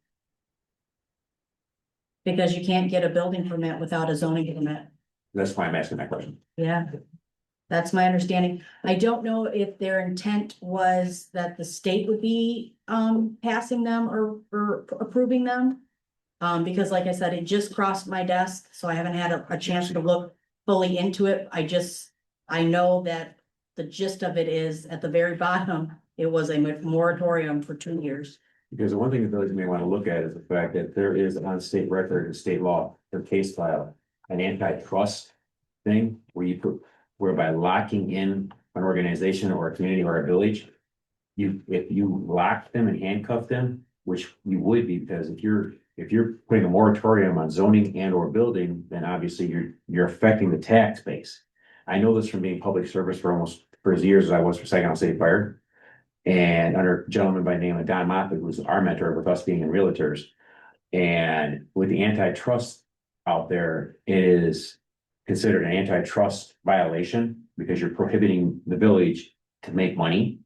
Because you can't get a building permit without a zoning permit. That's why I'm asking that question. Yeah. That's my understanding. I don't know if their intent was that the state would be passing them or approving them. Because like I said, it just crossed my desk, so I haven't had a chance to look fully into it. I know that the gist of it is at the very bottom, it was a moratorium for 2 years. Because the one thing that village may want to look at is the fact that there is on state record and state law, their case file, an antitrust thing where you put, whereby locking in an organization or a community or a village. If you lock them and handcuff them, which you would be, because if you're putting a moratorium on zoning and or building, then obviously you're affecting the tax base. I know this from being public service for as years as I was for Saginaw State Fire. And under a gentleman by the name of Don Moffett, who's our mentor with us being in realtors. And with the antitrust out there, it is considered an antitrust violation because you're prohibiting the village to make money.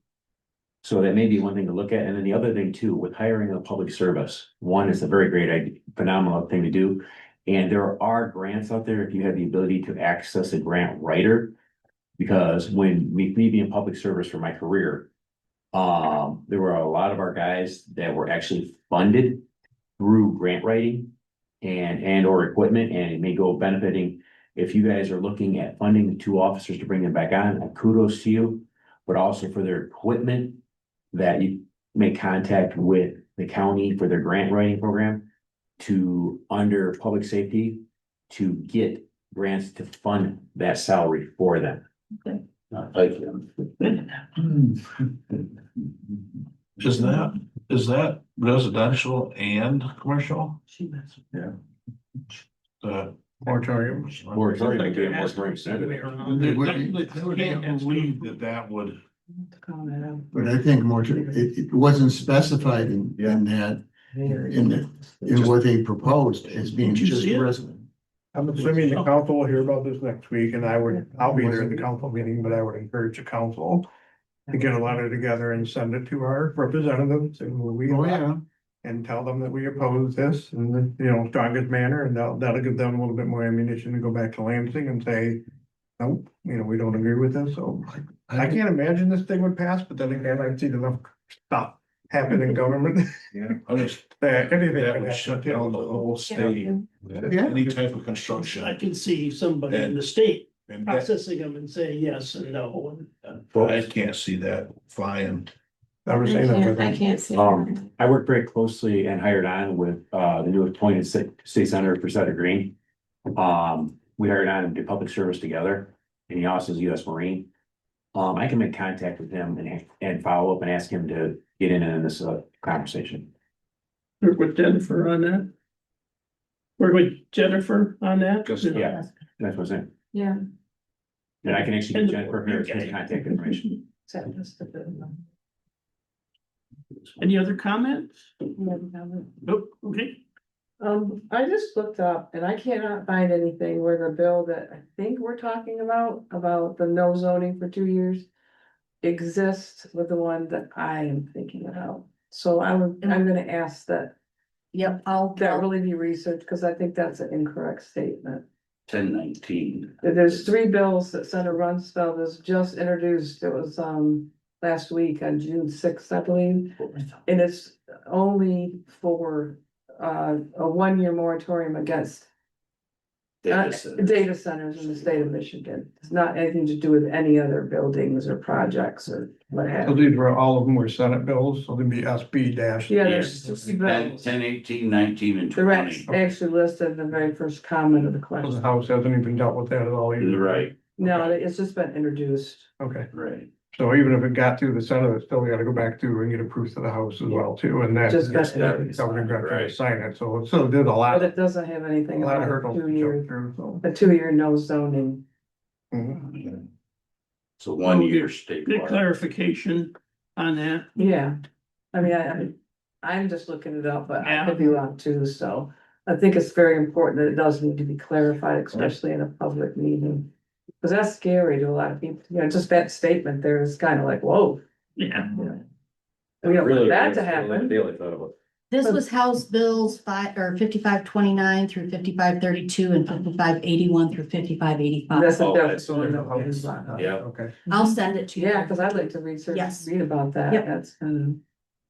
So that may be one thing to look at. And then the other thing too, with hiring a public service, one is a very great idea, phenomenal thing to do. And there are grants out there if you have the ability to access a grant writer. Because when me being public service for my career, there were a lot of our guys that were actually funded through grant writing and or equipment, and it may go benefiting. If you guys are looking at funding the 2 officers to bring them back on, kudos to you, but also for their equipment that you make contact with the county for their grant writing program to under public safety to get grants to fund that salary for them. Thank you. Is that residential and commercial? Yeah. The Moratorium. Moratorium, Like yeah, there has to be moratorium. somebody around there. I can't believe that would, But I think more, it wasn't specified in that, in what they proposed as being Did you just see it? resident. I'm assuming the council will hear about this next week and I'll be there at the council meeting, but I would encourage the council to get a letter together and send it to our representatives and we. Oh, yeah. And tell them that we oppose this in the, strongest manner, and that'll give them a little bit more ammunition to go back to Lansing and say, nope, you know, we don't agree with this, so I can't imagine this thing would pass, but then again, I've seen enough stuff happen in government. Yeah. I just, That anything that could would happen. shut down the whole state, Yeah. any type of I construction. can see somebody in the state And that, processing them and say yes and no. And, I can't see that flying. I was saying that with I them. can't see. I worked very closely and hired on with, the new appointed state senator for Sutter Green. We hired on and did public service together, and he also is US Marine. I can make contact with him and follow up and ask him to get in this, conversation. Work with Jennifer on that. Work with Jennifer on that. Just- Yeah. That's what I'm saying. Yeah. And I can actually And get the Jennifer board, her okay. contact information. Any other comments? Nope, okay. I just looked up and I cannot find anything where the bill that I think we're talking about the no zoning for 2 years. Exists with the one that I am thinking about. So I'm gonna ask that Yep, that really be researched, because I think that's an incorrect statement. 1019. There's 3 bills that Senator Rumsfeld has just introduced. It was last week on June 6th, I believe. And it's only for a 1-year moratorium against data centers in the state of Michigan. It's not anything to do with any other buildings or projects or what have So you. these were, all of them were Senate bills, so they'd be SB dash. Yeah, there's 60 bills. 10, 18, 19, and The rest 20. actually listed in the very first comment of the So the question. House hasn't even dealt with that at all either. Right, No, it's just been introduced. Okay, right. so even if it got through the Senate, it's still gotta go back through and get approved to the House as well too, and that. Just got Governor got to Right. sign it, so it still did a lot, But it doesn't have a anything lot of about hurdles to 2-year, jump through, so. a 2-year no zoning. Mhm. It's a 1-year state Good law. clarification on that. Yeah, I mean, I'm just looking it up, but I could be wrong too, so. I think it's very important that it does need to be clarified, especially in a public meeting. Cause that's scary to a lot of people, you know, just that statement there is kind of like, whoa. Yeah. We don't want that to happen. This was House Bills 5529 through 5532 and 5581 through 5585. That's a Oh, different that's one. different. Yeah. Okay. I'll send it to you. Yeah, cause I'd like to research, Yes. read about that, Yep. that's,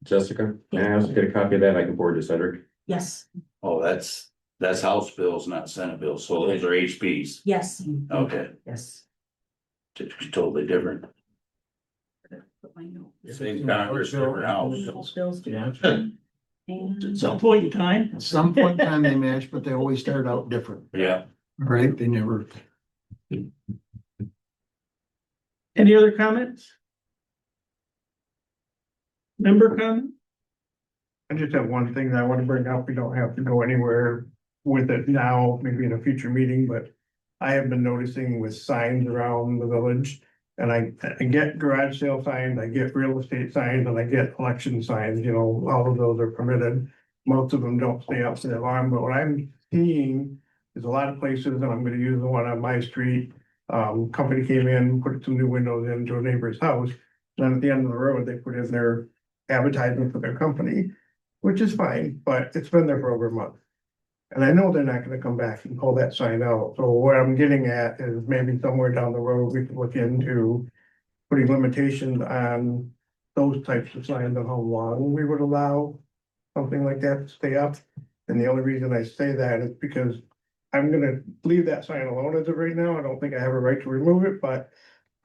Jessica, may I also get a copy of that? I can forward to Cedric. Yes, Oh, that's House bills, not Senate bills. So those are HPs. yes, Okay, yes. totally different. Put my note. Same Congress, different House. House bills do. Yeah. And At some point in time. At some point in time they match, but they always start out different, Yeah. right? They never. Any other comments? Member comment? I just have one thing that I want to bring up. We don't have to go anywhere with it now, maybe in a future meeting, but I have been noticing with signs around the village. And I get garage sale signs, I get real estate signs, and I get election signs, you know, all of those are permitted. Most of them don't stay up to the alarm, but what I'm seeing is a lot of places, and I'm gonna use the one on my street. Company came in, put some new windows into a neighbor's house, then at the end of the road, they put in their advertisement for their company, which is fine, but it's been there for over a month. And I know they're not gonna come back and pull that sign out, so what I'm getting at is maybe somewhere down the road, we could look into putting limitations on those types of signs on how long we would allow something like that to stay up. And the only reason I say that is because I'm gonna leave that sign alone as of right now. I don't think I have a right to remove it, but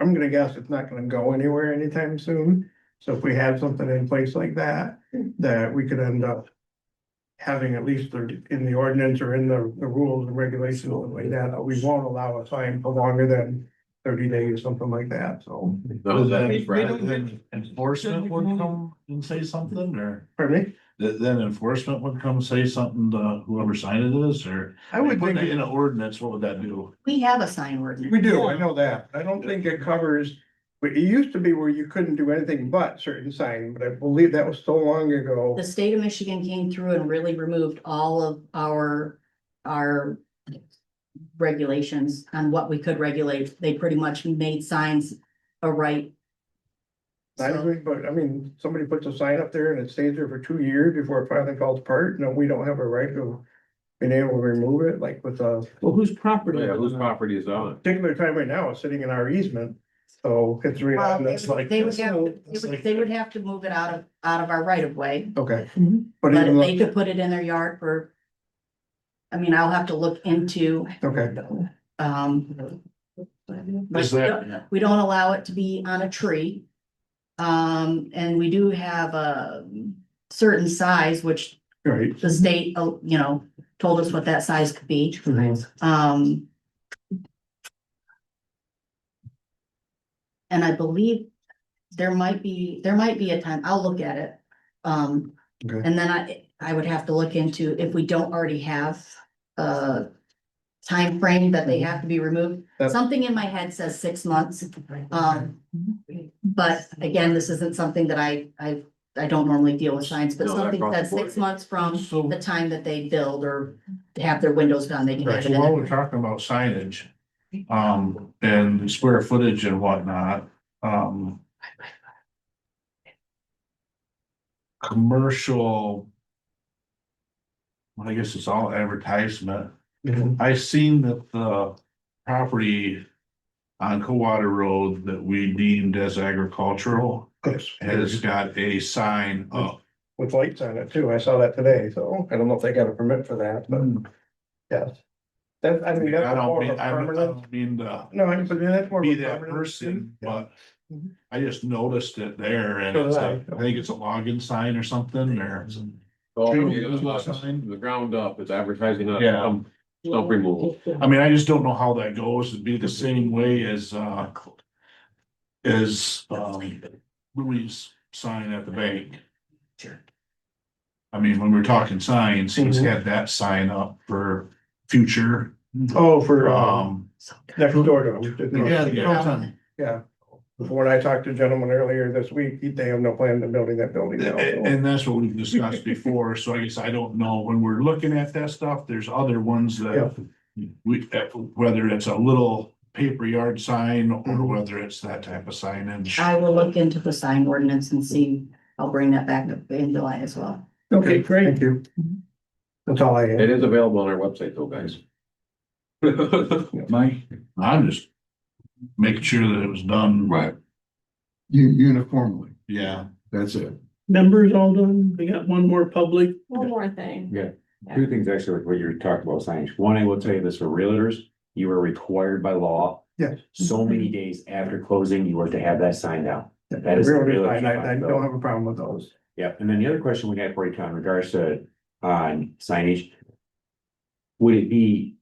I'm gonna guess it's not gonna go anywhere anytime soon. So if we have something in place like that, that we could end up having at least in the ordinance or in the rules and regulations like that, we won't allow a sign for longer than 30 days, something like that, so. Then enforcement would come and say something, or Pardon me? then enforcement would come say something to whoever signed it is, or? I would Put think that in an ordinance, what would that do? we have a sign ordinance. we do, I know that. I don't think it covers, but it used to be where you couldn't do anything but certain signs, but I believe that was so long ago. The state of Michigan came through and really removed all of our regulations on what we could regulate. They pretty much made signs a right. I So, agree, but I mean, somebody puts a sign up there and it stays there for 2 years before it finally falls apart. No, we don't have a right to been able to remove it, like with a Well, whose property? Yeah, is whose it? property is on? particular time right now, it's sitting in our easement. So it's really, Well, that's like. they would they would have to move it out of our right of way, Okay. Mhm. But but even if they though, could put it in their yard for. I mean, I'll have to look into, okay, but Is that- we don't allow it to be on a tree. And we do have a certain size, which right. the state, told us what that size could be. Um. And I believe there might be a time, I'll look at it. Okay. And then I would have to look into if we don't already have a time frame that they have to be removed. That's- Something in my head says 6 months. But again, this isn't something that I don't normally deal with signs, but No, they're something across the says board. 6 months from So, the time that they build or have their windows done, they can have it so in while there. we're talking about signage, and square footage and whatnot, commercial, well, I guess it's all advertisement. Mhm. I seen that the property on Cowater Road that we deemed as agricultural Yes. has got a sign up. With lights on it too. I saw that today, so I don't know if they got a permit for that, but yes. That, I mean, I that's more don't of mean, a I permanent. don't mean to No, but that's more of be a that permanent. person, but Mhm. I just noticed it there and So it's did I think it's a login sign or something or. Oh, Tree yeah, removal sign? the ground up, it's advertising on Yeah. stump removal. I mean, I just don't know how that goes. It'd be the same way as Louis' sign at the bank. Sure. I mean, when we're talking signs, he's Mhm. had that sign up for future, Oh, for, next door to them. Yeah, the Yeah. Proton. Yeah. When I talked to a gentleman earlier this week, they have no plan of building that building now. so. and that's what we've discussed before, so I guess I don't know, when we're looking at that stuff, there's other ones that we, whether it's a little paper yard sign or Mhm. whether it's that type of signage. I will look into the sign ordinance and see, I'll bring that back up in July as well. Okay, great. Thank you. That's all I It have. is available on our website though, guys. I'm just making sure that it was done. Right. Uniformly, Yeah, that's it. Members all done? We got one more public. One more thing. Two things actually with what you're talking about signage. One, I will tell you this for realtors, you are required by law. Yes. So many days after closing, you are to have that signed out. That is. Really, realtor's I don't have a problem with those. Yeah, and then the other question we had for you, Tom, in regards to on signage. Would it be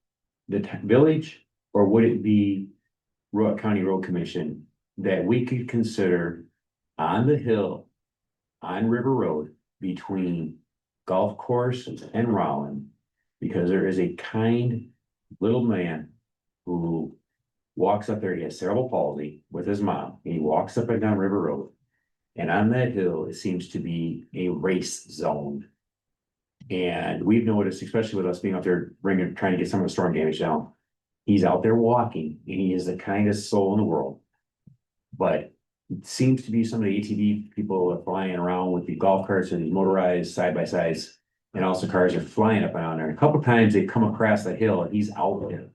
the village or would it be Roanoke County Road Commission that we could consider on the hill on River Road between Golf Course and Rollin? Because there is a kind little man who walks up there, he has cerebral palsy with his mom, and he walks up and down River Road. And on that hill, it seems to be a race zone. And we've noticed, especially with us being out there trying to get some of the storm damage down. He's out there walking and he is the kindest soul in the world. But it seems to be some of the ATV people are flying around with the golf carts and these motorized side by sides. And also cars are flying up and down there. A couple times they come across the hill and he's out there.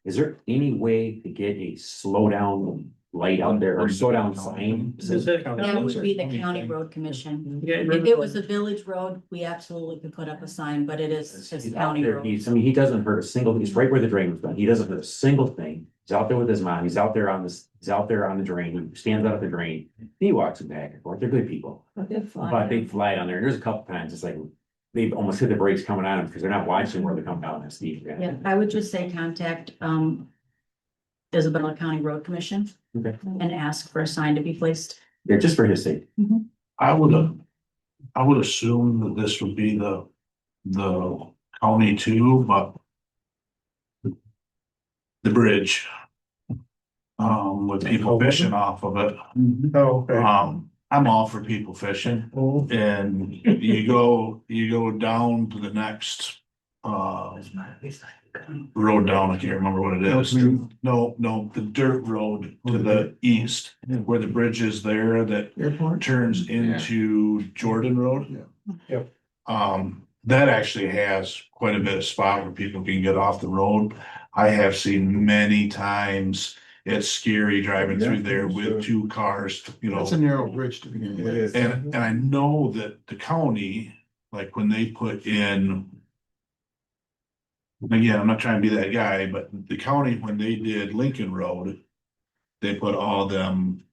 Is there any way to get a slow down light out there or slow down sign? Is that- That would be the county road commission. Yeah, If it was a village road, we absolutely could put up a sign, but it is, it's He's out county there, road. he doesn't hurt a single, he's right where the drain was done, he doesn't hurt a single thing. He's out there with his mom, he's out there on the drain, he stands out at the drain, he walks back and forth, they're good people. But they fly down there, and there's a couple times, it's like, they've almost hit the brakes coming on them, because they're not watching where they come down that steep. Yeah, I would just say contact, Isabella County Road Commission. Okay. And ask for a sign to be placed. Yeah, just for his sake. I would assume that this would be the county too, but. The bridge. With people fishing off of it. Oh, okay. I'm all for people fishing and you go down to the next. Road down, I can't remember what it is. No, the dirt road to the east, where the bridge is there that Airport? turns into Jordan Road. Yeah. Yep. that actually has quite a bit of spot where people can get off the road. I have seen many times, it's scary driving through there with two cars, you know. That's a narrow bridge to begin with. And I know that the county, like when they put in. Again, I'm not trying to be that guy, but the county, when they did Lincoln Road, they put all them.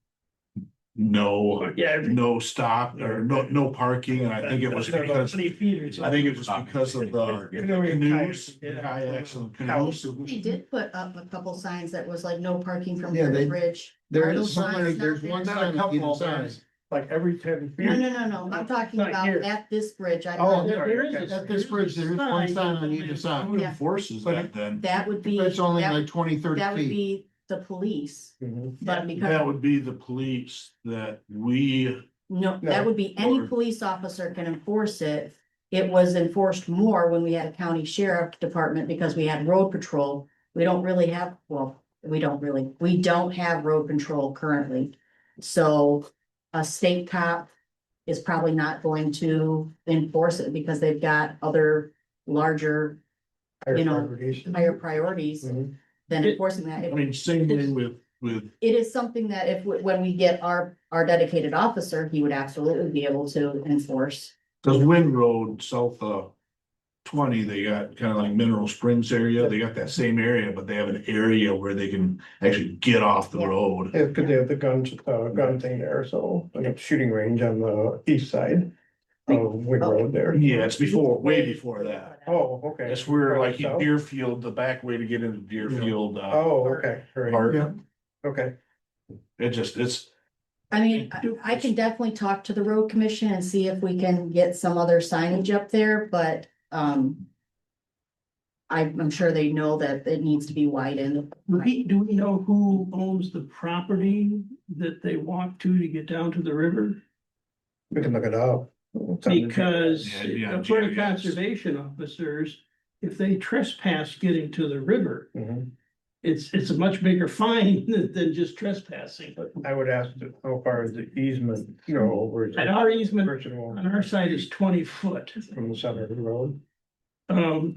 No stop or no parking, and I think it was because, I think it was because of the canoes, kayaks and canoes. They did put up a couple signs that was like no parking from Yeah, here to they- bridge. There Are is those somewhere, signs there's not one there? sign on either side. Like every 10 feet. No, I'm talking Not about here. at this bridge. I Oh, know there is. At this bridge, there is one sign on either side. Who Yeah. enforces that then? that would be. It's only that- like 20, 30 That would feet. be the police, Mhm. but That because, would be the police that we, no, No. that would be any Or- police officer can enforce it. It was enforced more when we had a county sheriff department because we had road patrol. We don't really have, well, we don't have road patrol currently. So a state cop is probably not going to enforce it because they've got other larger, you know, higher priorities Mhm. than enforcing that. I If- mean, same thing with, It is something that if, when we get our dedicated officer, he would absolutely be able to enforce. cause Wind Road south of 20, they got kind of like Mineral Springs area, they got that same area, but they have an area where they can actually get off the Yeah. road. Yeah, cause they have the gun thing there, so, like a shooting range on the east side of Wind Road there. Yeah, it's before, way before that. Oh, okay. That's where like South? Deerfield, the back way to get into Deerfield, Oh, okay, right, park. Yeah. okay. It's, I mean, I can definitely talk to the road commission and see if we can get some other signage up there, but, I'm sure they know that it needs to be widened. Do we know who owns the property that they walk to get down to the river? We can look it up. It's on the- Because Yeah, according to GIS. conservation officers, if they trespass getting to the river, Mhm. it's a much bigger fine than just trespassing. But I would ask how far is the easement, over And our easement personal on our side is 20 foot. from the center of the road. On,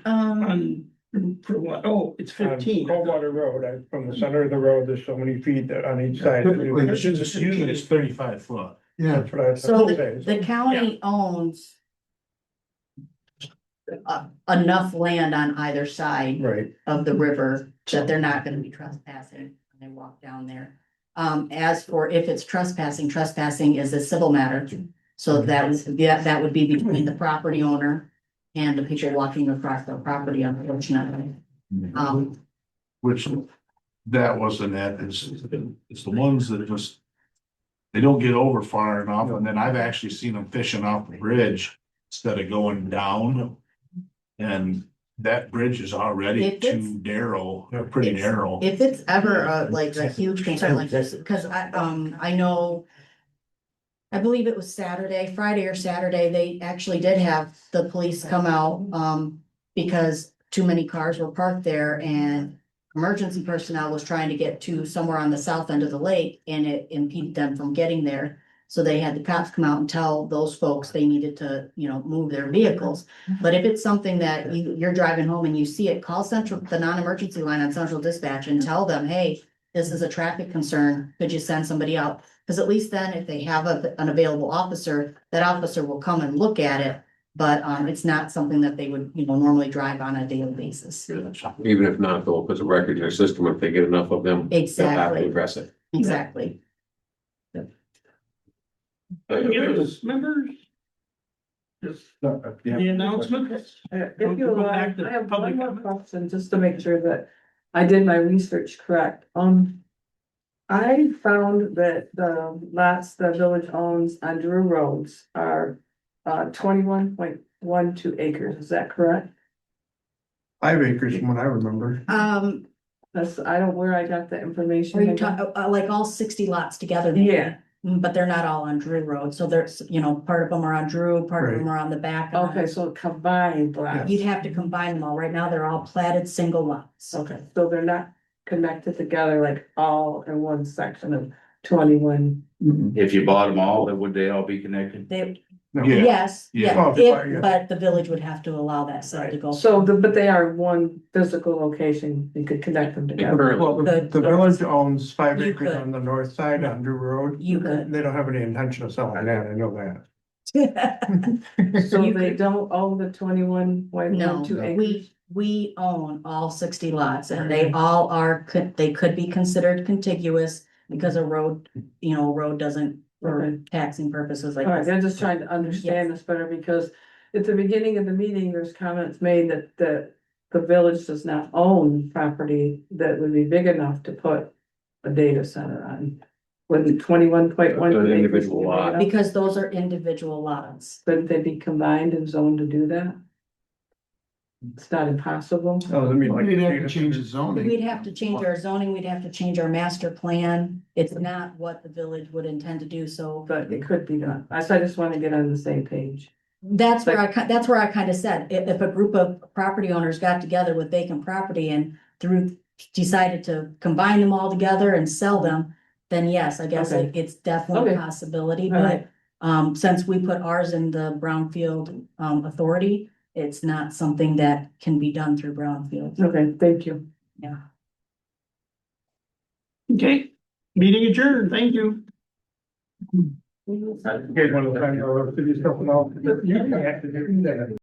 for what? Oh, it's 15. Coldwater Road, from the center of the road, there's so many feet that on each side. Typically, usually it's 35 foot. Yeah, That's what I was So saying. the county owns enough land on either side Right, of the river that they're not gonna be trespassing when they walk down there. As for if it's trespassing is a civil matter. So that would be between the property owner and the people walking across the property, unfortunately. Which that wasn't it, it's the ones that just. They don't get over far enough, and then I've actually seen them fishing off the bridge instead of going down. And that bridge is already If it's- too narrow, pretty It's- narrow. If it's ever like a huge concern like this, because I know. I believe it was Friday or Saturday, they actually did have the police come out, because too many cars were parked there and. Emergency personnel was trying to get to somewhere on the south end of the lake and it impeded them from getting there. So they had the cops come out and tell those folks they needed to, move their vehicles. But if it's something that you're driving home and you see it, call the non-emergency line on Central Dispatch and tell them, hey, this is a traffic concern. Could you send somebody out? Because at least then if they have an available officer, that officer will come and look at it. But it's not something that they would, normally drive on a daily basis. Even if not, they'll put the record in their system if they get enough of them. They'll have to Exactly, address it. exactly. Yes, members? Just the announcement. If you Go allow, back to I have public one more comment. question, just to make sure that I did my research correct. I found that the lots the village owns on Drew Roads are 21.12 acres, is that correct? 5 acres from what I remember. That's, I don't, where I got the Are information. you talking, like all 60 lots together? Yeah. But they're not all on Drew Road, so there's, part of them are on Drew, part of them are on the back. Okay, so combined lots. You'd have to combine them all. Right now, they're all platted single lots. Okay, so they're not connected together like all in one section of 21. If you bought them all, then would they all be connected? No. Yeah. Yes, Yeah. yeah, Oh, yeah. but the village would have to allow that site to go. So, but they are one physical location, you could connect them together. Well, the Could. village owns 5 You acres could. on the north side on Drew Road. You could. They don't have any intention of selling that, I know that. So You they could- don't own the 21.12 No, acres? we own all 60 lots and they all are, they could be considered contiguous because a road, a road doesn't, for Okay. taxing purposes like All right, this. I'm just trying to understand this better because at the beginning of the meeting, there's comments made that the village does not own property that would be big enough to put a data center on. Wouldn't 21.1 An acres be individual big lot. enough? Because those are individual lots. Couldn't they be combined and zoned to do that? It's not impossible. Oh, I mean, like. We'd have to change the zoning. We'd have to change our zoning, we'd have to change our master plan. It's not what the village would intend to do, so. But it could be done. I just want to get on the same page. That's where that's where I kind of said, if a group of property owners got together with vacant property and decided to combine them all together and sell them, then yes, I guess Okay. it's definitely a Okay. possibility, All but right. since we put ours in the Brownfield authority, it's not something that can be done through Brownfield. Okay, thank you. Yeah. Okay, meeting adjourned, thank you. Okay, one of the time, to do something else. You have to do that.